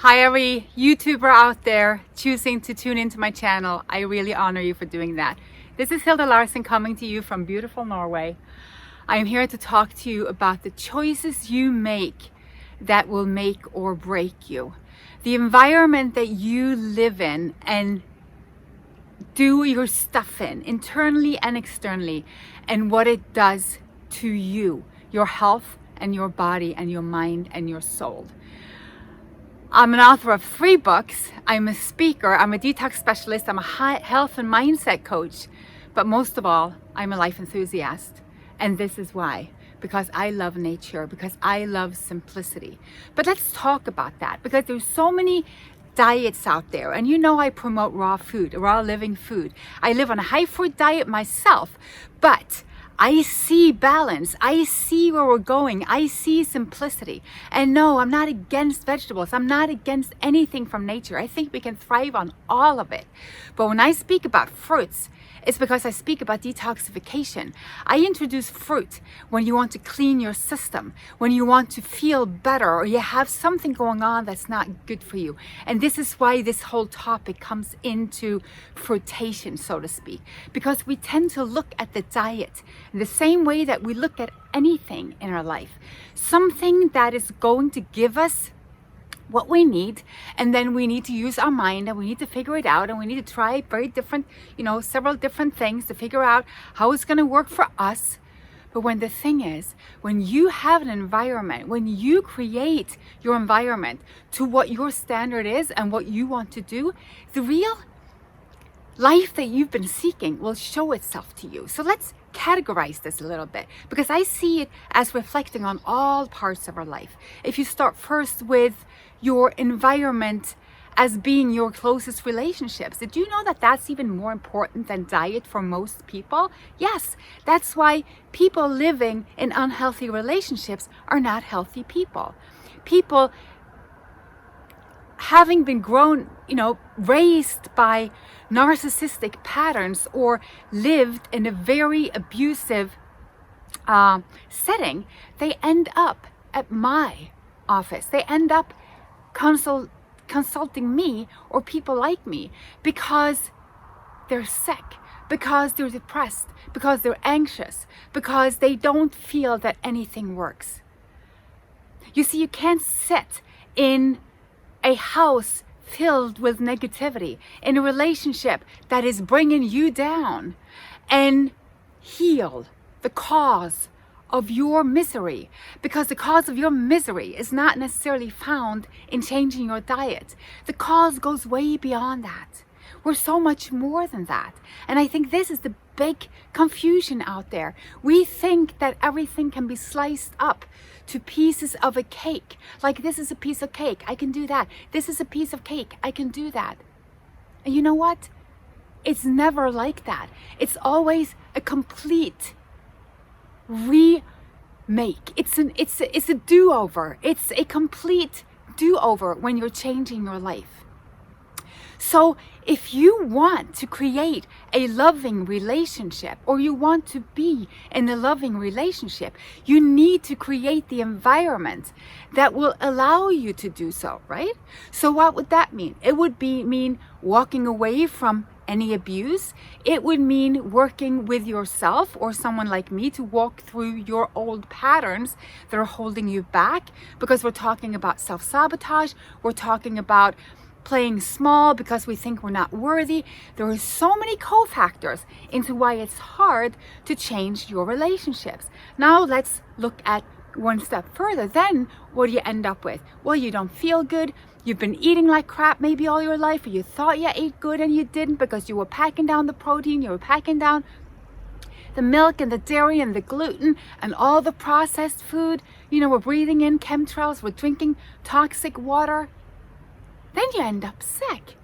Hi, every YouTuber out there choosing to tune into my channel. I really honor you for doing that. This is Hilde Larsen coming to you from beautiful Norway. I am here to talk to you about the choices you make that will make or break you. The environment that you live in and do your stuff in, internally and externally, and what it does to you, your health and your body and your mind and your soul. I'm an author of 3 books. I'm a speaker. I'm a detox specialist. I'm a health and mindset coach. But most of all, I'm a life enthusiast. And this is why. Because I love nature. Because I love simplicity. But let's talk about that. Because there's so many diets out there. And you know I promote raw food, raw living food. I live on a high food diet myself. But I see balance. I see where we're going. I see simplicity. And no, I'm not against vegetables. I'm not against anything from nature. I think we can thrive on all of it. But when I speak about fruits, it's because I speak about detoxification. I introduce fruit when you want to clean your system, when you want to feel better, or you have something going on that's not good for you. And this is why this whole topic comes into fruitation, so to speak, because we tend to look at the diet in the same way that we look at anything in our life. Something that is going to give us what we need, and then we need to use our mind and we need to figure it out, and we need to try several different things to figure out how it's going to work for us. But when the thing is, when you have an environment, when you create your environment to what your standard is and what you want to do, the real life that you've been seeking will show itself to you. So let's categorize this a little bit, because I see it as reflecting on all parts of our life. If you start first with your environment as being your closest relationships, did you know that that's even more important than diet for most people? Yes, that's why people living in unhealthy relationships are not healthy people. People having been raised by narcissistic patterns or lived in a very abusive setting, they end up at my office. They end up consulting me or people like me because they're sick, because they're depressed, because they're anxious, because they don't feel that anything works. You see, you can't sit in a house filled with negativity, in a relationship that is bringing you down, and heal the cause of your misery, because the cause of your misery is not necessarily found in changing your diet. The cause goes way beyond that. We're so much more than that. And I think this is the big confusion out there. We think that everything can be sliced up to pieces of a cake. Like, this is a piece of cake, I can do that. This is a piece of cake, I can do that. And you know what? It's never like that. It's always a complete remake. It's a do-over. It's a complete do-over when you're changing your life. So if you want to create a loving relationship, or you want to be in a loving relationship, you need to create the environment that will allow you to do so, right? So what would that mean? It would mean walking away from any abuse. It would mean working with yourself or someone like me to walk through your old patterns that are holding you back, because we're talking about self-sabotage. We're talking about playing small because we think we're not worthy. There are so many cofactors into why it's hard to change your relationships. Now let's look at one step further. Then what do you end up with? Well, you don't feel good. You've been eating like crap maybe all your life, or you thought you ate good and you didn't, because you were packing down the protein, you were packing down the milk and the dairy and the gluten and all the processed food. We're breathing in chemtrails, we're drinking toxic water. Then you end up sick.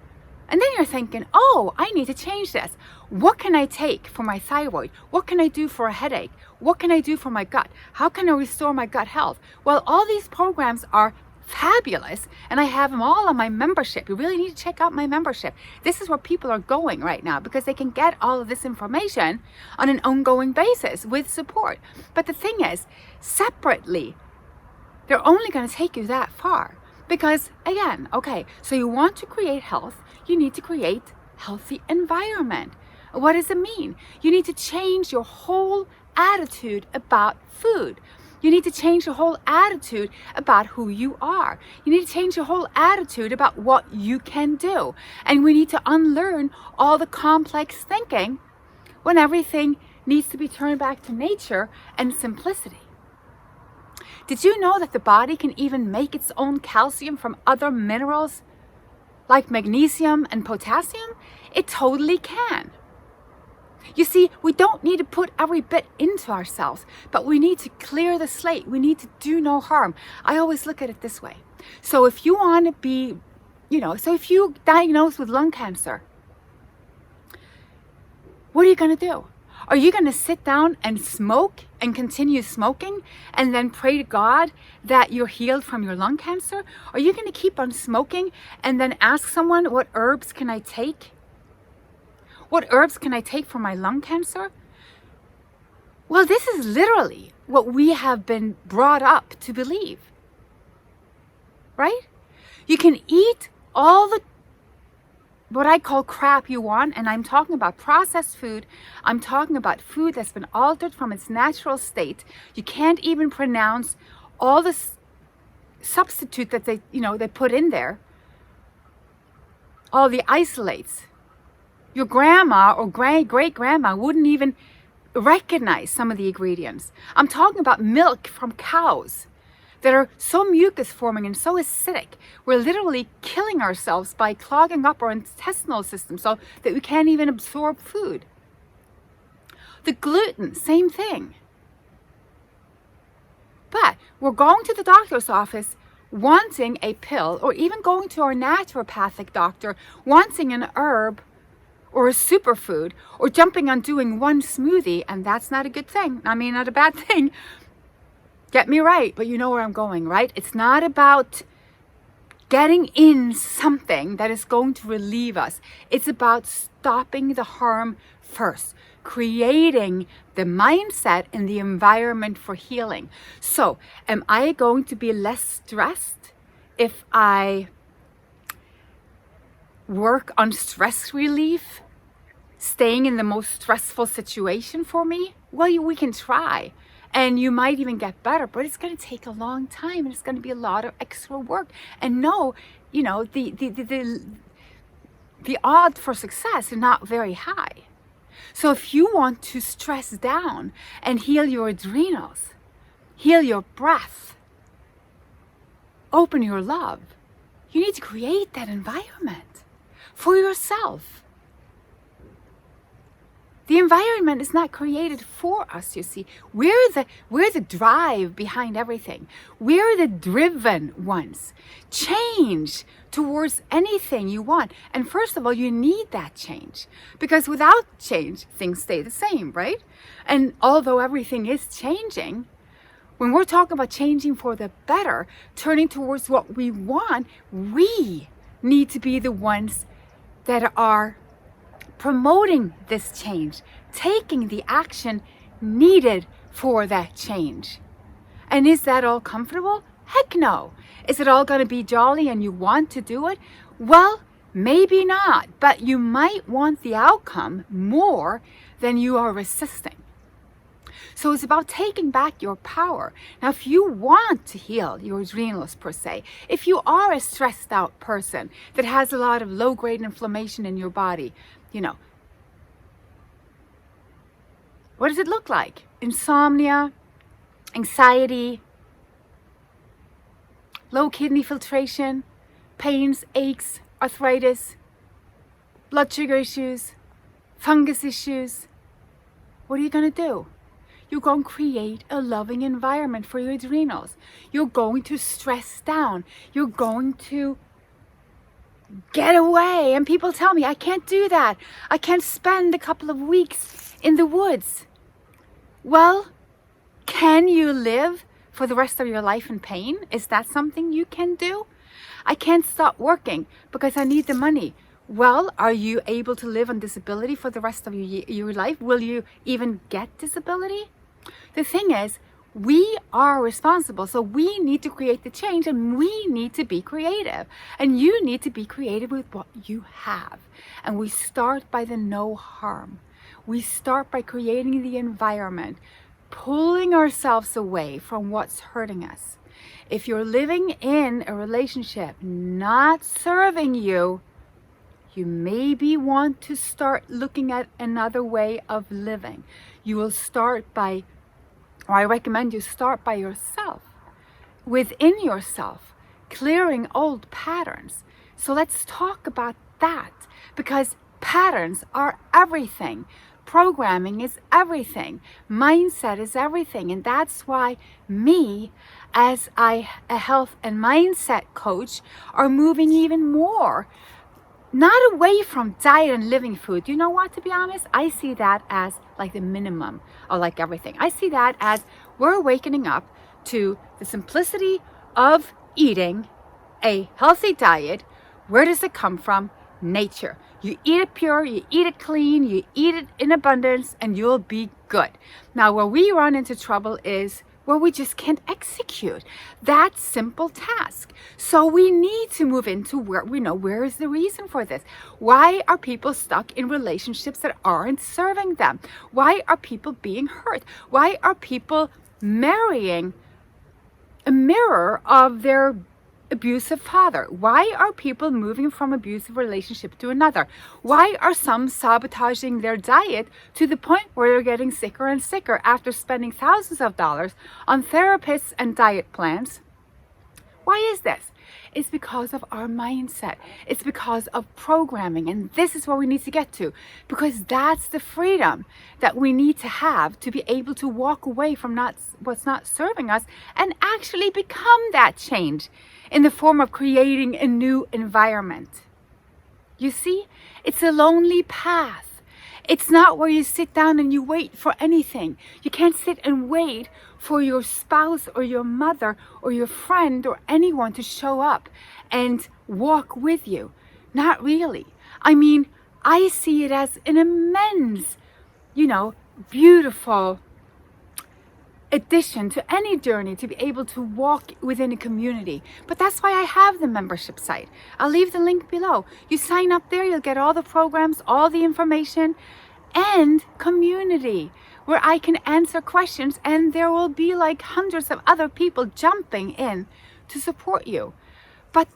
And then you're thinking, oh, I need to change this. What can I take for my thyroid? What can I do for a headache? What can I do for my gut? How can I restore my gut health? Well, all these programs are fabulous, and I have them all on my membership. You really need to check out my membership. This is where people are going right now, because they can get all of this information on an ongoing basis with support. But the thing is, separately, they're only going to take you that far. Because again, okay, so you want to create health, you need to create healthy environment. What does it mean? You need to change your whole attitude about food. You need to change your whole attitude about who you are. You need to change your whole attitude about what you can do. And we need to unlearn all the complex thinking when everything needs to be turned back to nature and simplicity. Did you know that the body can even make its own calcium from other minerals like magnesium and potassium? It totally can. You see, we don't need to put every bit into ourselves, but we need to clear the slate. We need to do no harm. I always look at it this way. So if you want to be, so if you're diagnosed with lung cancer, what are you going to do? Are you going to sit down and smoke and continue smoking and then pray to God that you're healed from your lung cancer? Are you going to keep on smoking and then ask someone, what herbs can I take? What herbs can I take for my lung cancer? Well, this is literally what we have been brought up to believe, right? You can eat all the what I call crap you want, and I'm talking about processed food. I'm talking about food that's been altered from its natural state. You can't even pronounce all the substitute that they put in there. All the isolates. Your grandma or great-grandma wouldn't even recognize some of the ingredients. I'm talking about milk from cows that are so mucus forming and so acidic. We're literally killing ourselves by clogging up our intestinal system so that we can't even absorb food. The gluten, same thing. But we're going to the doctor's office wanting a pill, or even going to our naturopathic doctor wanting an herb or a superfood, or jumping on doing one smoothie, and that's not a good thing. I mean, not a bad thing. Get me right, but you know where I'm going, right? It's not about getting in something that is going to relieve us. It's about stopping the harm first, creating the mindset and the environment for healing. So, am I going to be less stressed if I work on stress relief, staying in the most stressful situation for me? Well, we can try. And you might even get better, but it's going to take a long time, and it's going to be a lot of extra work. And no, the odds for success are not very high. So if you want to stress down and heal your adrenals, heal your breath, open your love, you need to create that environment for yourself. The environment is not created for us, you see. We're the drive behind everything. We're the driven ones. Change towards anything you want. And first of all, you need that change. Because without change, things stay the same, right? And although everything is changing, when we're talking about changing for the better, turning towards what we want, we need to be the ones that are promoting this change, taking the action needed for that change. And is that all comfortable? Heck no. Is it all going to be jolly and you want to do it? Well, maybe not, but you might want the outcome more than you are resisting. So it's about taking back your power. Now, if you want to heal your adrenals per se, if you are a stressed out person that has a lot of low-grade inflammation in your body, what does it look like? Insomnia, anxiety, low kidney filtration, pains, aches, arthritis, blood sugar issues, fungus issues. What are you going to do? You're going to create a loving environment for your adrenals. You're going to stress down. You're going to get away. And people tell me, I can't do that. I can't spend a couple of weeks in the woods. Well, can you live for the rest of your life in pain? Is that something you can do? I can't stop working because I need the money. Well, are you able to live on disability for the rest of your life? Will you even get disability? The thing is, We are responsible. So we need to create the change, and we need to be creative. And you need to be creative with what you have. And we start by the no harm. We start by creating the environment, pulling ourselves away from what's hurting us. If you're living in a relationship not serving you, you maybe want to start looking at another way of living. You will start by, or I recommend you start by yourself, within yourself, clearing old patterns. So let's talk about that, because patterns are everything. Programming is everything. Mindset is everything. And that's why me, as a health and mindset coach, are moving even more, not away from diet and living food. You know what, to be honest, I see that as like the minimum of like everything. I see that as we're awakening up to the simplicity of eating a healthy diet. Where does it come from? Nature. You eat it pure, you eat it clean, you eat it in abundance, and you'll be good. Now, where we run into trouble is where we just can't execute that simple task. So we need to move into where we know where is the reason for this. Why are people stuck in relationships that aren't serving them? Why are people being hurt? Why are people marrying a mirror of their abusive father? Why are people moving from abusive relationship to another? Why are some sabotaging their diet to the point where they're getting sicker and sicker after spending thousands of dollars on therapists and diet plans? Why is this? It's because of our mindset. It's because of programming. And this is where we need to get to, because that's the freedom that we need to have to be able to walk away from what's not serving us and actually become that change in the form of creating a new environment. You see, it's a lonely path. It's not where you sit down and you wait for anything. You can't sit and wait for your spouse or your mother or your friend or anyone to show up and walk with you. Not really. I mean, I see it as an immense, beautiful addition to any journey to be able to walk within a community. But that's why I have the membership site. I'll leave the link below. You sign up there, you'll get all the programs, all the information, and community where I can answer questions, and there will be like hundreds of other people jumping in to support you. But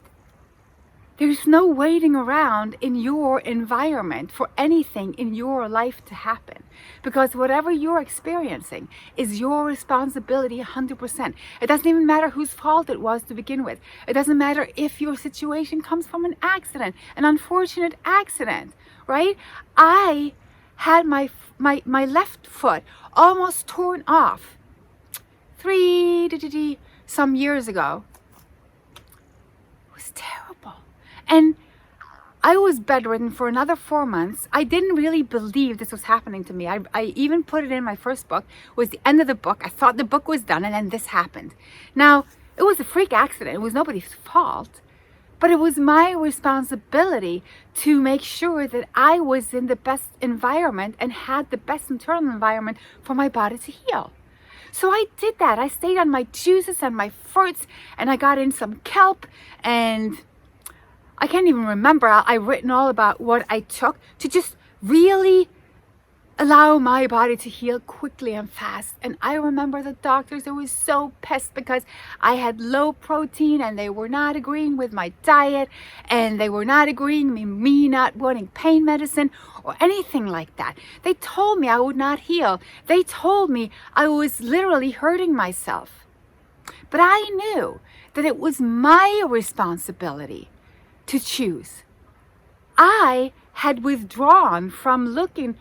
there's no waiting around in your environment for anything in your life to happen, because whatever you're experiencing is your responsibility 100%. It doesn't even matter whose fault it was to begin with. It doesn't matter if your situation comes from an accident, an unfortunate accident, right? I had my left foot almost torn off some years ago. It was terrible. And I was bedridden for another 4 months. I didn't really believe this was happening to me. I even put it in my first book. It was the end of the book. I thought the book was done, and then this happened. Now, it was a freak accident. It was nobody's fault. But it was my responsibility to make sure that I was in the best environment and had the best internal environment for my body to heal. So I did that. I stayed on my juices and my fruits, and I got in some kelp, and I can't even remember. I've written all about what I took to just really allow my body to heal quickly and fast. And I remember the doctors, they were so pissed because I had low protein, and they were not agreeing with my diet, and they were not agreeing with me not wanting pain medicine or anything like that. They told me I would not heal. They told me I was literally hurting myself. But I knew that it was my responsibility to choose. I had withdrawn from looking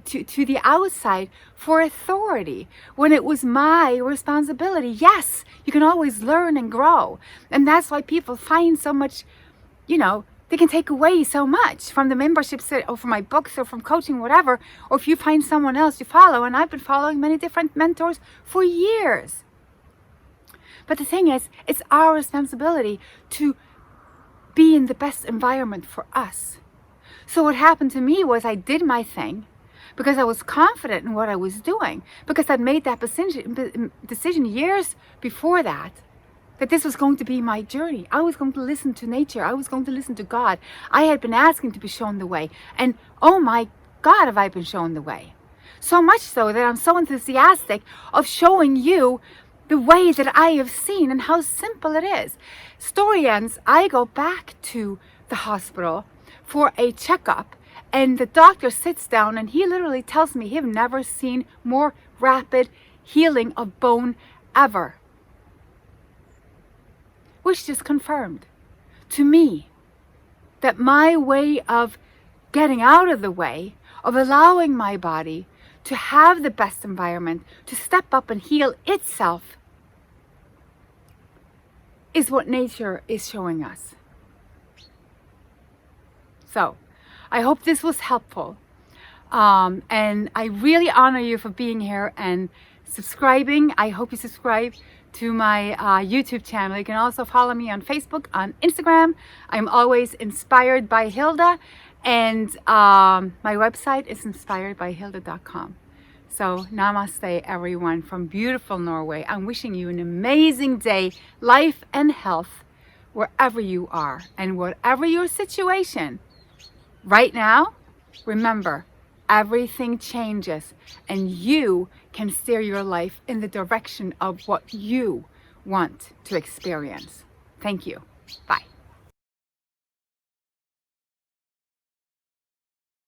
to the outside for authority when it was my responsibility. Yes, you can always learn and grow. And that's why people find so much, they can take away so much from the memberships or from my books or from coaching, whatever. Or if you find someone else you follow, and I've been following many different mentors for years. But the thing is, it's our responsibility to be in the best environment for us. So what happened to me was I did my thing, because I was confident in what I was doing, because I'd made that decision years before that this was going to be my journey. I was going to listen to nature. I was going to listen to God. I had been asking to be shown the way. And oh my God, have I been shown the way. So much so that I'm so enthusiastic of showing you the way that I have seen and how simple it is. Story ends, I go back to the hospital for a checkup, and the doctor sits down and he literally tells me he've never seen more rapid healing of bone ever. Which just confirmed to me that my way of getting out of the way, of allowing my body to have the best environment, to step up and heal itself, is what nature is showing us. So, I hope this was helpful. And I really honor you for being here and subscribing. I hope you subscribe to my YouTube channel. You can also follow me on Facebook, on Instagram. I'm always Inspired by Hilde, and my website is InspiredByHilde.com. So namaste everyone from beautiful Norway. I'm wishing you an amazing day, life and health, wherever you are and whatever your situation. Right now, remember, everything changes and you can steer your life in the direction of what you want to experience. Thank you. Bye.